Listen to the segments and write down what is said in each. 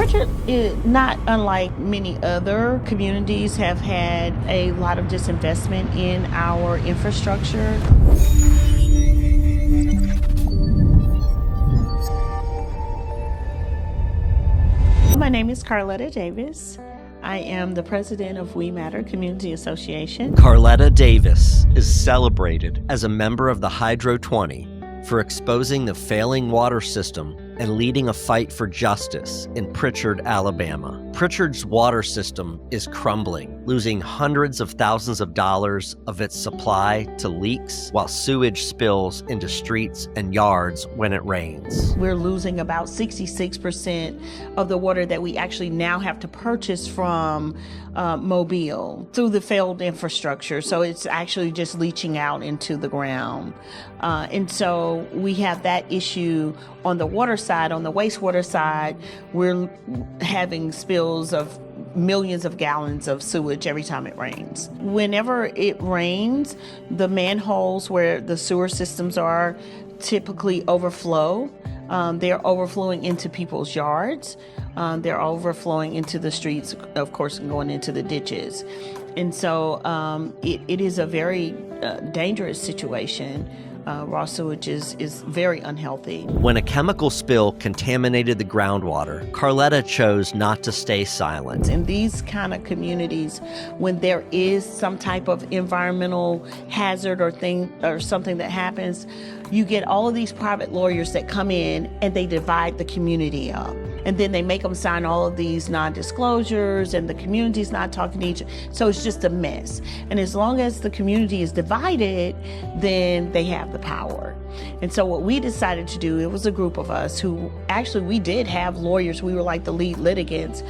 Prichard is not unlike many other communities, have had a lot of disinvestment in our infrastructure. My name is Carletta Davis. I am the president of We Matter Community Association. Carletta Davis is celebrated as a member of the Hydro20 for exposing the failing water system and leading a fight for justice in Prichard, Alabama. Prichard's water system is crumbling, losing hundreds of thousands of dollars of its supply to leaks, while sewage spills into streets and yards when it rains. We're losing about 66% of the water that we actually now have to purchase from Mobile through the failed infrastructure. So it's actually just leaching out into the ground. And so we have that issue on the water side. On the wastewater side, we're having spills of millions of gallons of sewage every time it rains. Whenever it rains, the manholes where the sewer systems are typically overflow. They're overflowing into people's yards. They're overflowing into the streets, of course, and going into the ditches. And so it is a very dangerous situation. Raw sewage is very unhealthy. When a chemical spill contaminated the groundwater, Carletta chose not to stay silent. In these kind of communities, when there is some type of environmental hazard or something that happens, you get all of these private lawyers that come in and they divide the community up. And then they make them sign all of these non-disclosures, and the community's not talking to each other. So it's just a mess. And as long as the community is divided, then they have the power. And so what we decided to do, it was a group of us who actually, we did have lawyers. We were like the lead litigants,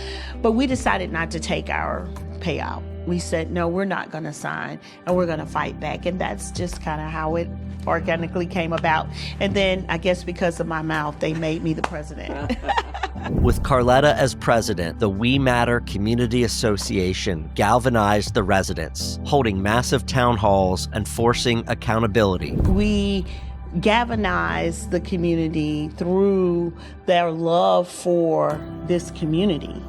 but we decided not to take our payout. We said, no, we're not going to sign, and we're going to fight back. And that's just kind of how it organically came about. And then I guess because of my mouth, they made me the president. With Carletta as president, the We Matter Community Association galvanized the residents, holding massive town halls and forcing accountability. We galvanized the community through their love for this community.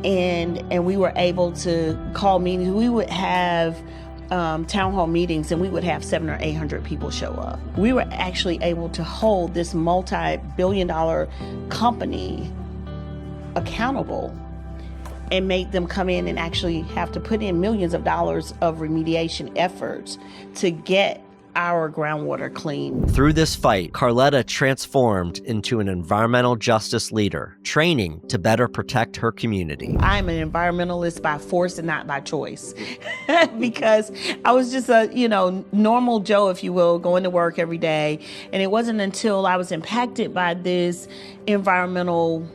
And we were able to call meetings. We would have town hall meetings, and we would have 700 or 800 people show up. We were actually able to hold this multi-billion-dollar company accountable and make them come in and actually have to put in millions of dollars of remediation efforts to get our groundwater clean. Through this fight, Carletta transformed into an environmental justice leader, training to better protect her community. I'm an environmentalist by force and not by choice because I was just a, normal Joe, if you will, going to work every day. And it wasn't until I was impacted by this environmental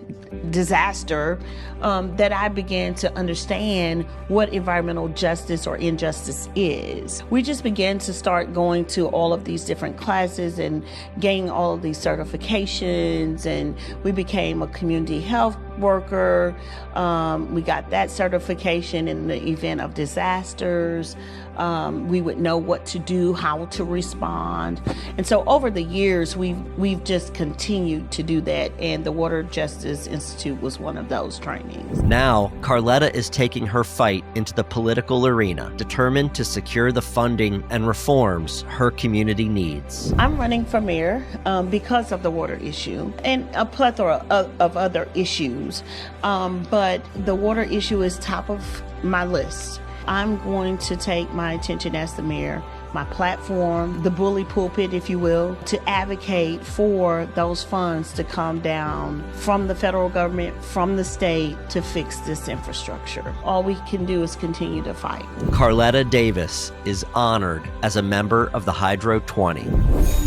disaster that I began to understand what environmental justice or injustice is. We just began to start going to all of these different classes and gaining all of these certifications, and we became a community health worker. We got that certification in the event of disasters. We would know what to do, how to respond. And so over the years, we've just continued to do that, and the Water Justice Institute was one of those trainings. Now, Carletta is taking her fight into the political arena, determined to secure the funding and reforms her community needs. I'm running for mayor because of the water issue and a plethora of other issues, but the water issue is top of my list. I'm going to take my attention as the mayor, my platform, the bully pulpit, if you will, to advocate for those funds to come down from the federal government, from the state, to fix this infrastructure. All we can do is continue to fight. Carletta Davis is honored as a member of the Hydro20.